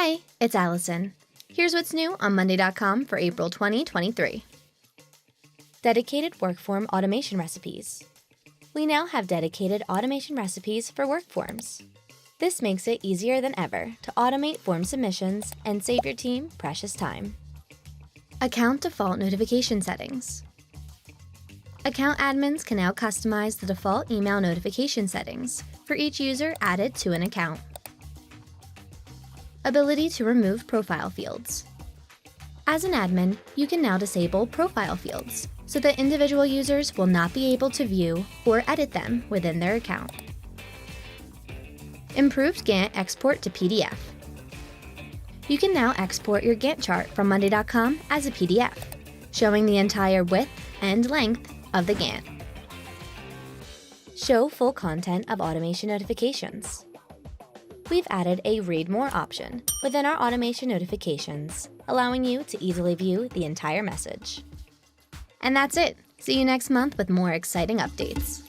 Hi, it's Allison. Here's what's new on monday.com for April 2023. Dedicated WorkForm automation recipes. We now have dedicated automation recipes for WorkForms. This makes it easier than ever to automate form submissions and save your team precious time. Account default notification settings. Account admins can now customize the default email notification settings for each user added to an account. Ability to remove profile fields. As an admin, you can now disable profile fields so that individual users will not be able to view or edit them within their account. Improved Gantt export to PDF. You can now export your Gantt chart from monday.com as a PDF, showing the entire width and length of the Gantt. Show full content of automation notifications. We've added a Read More option within our automation notifications, allowing you to easily view the entire message. And that's it. See you next month with more exciting updates.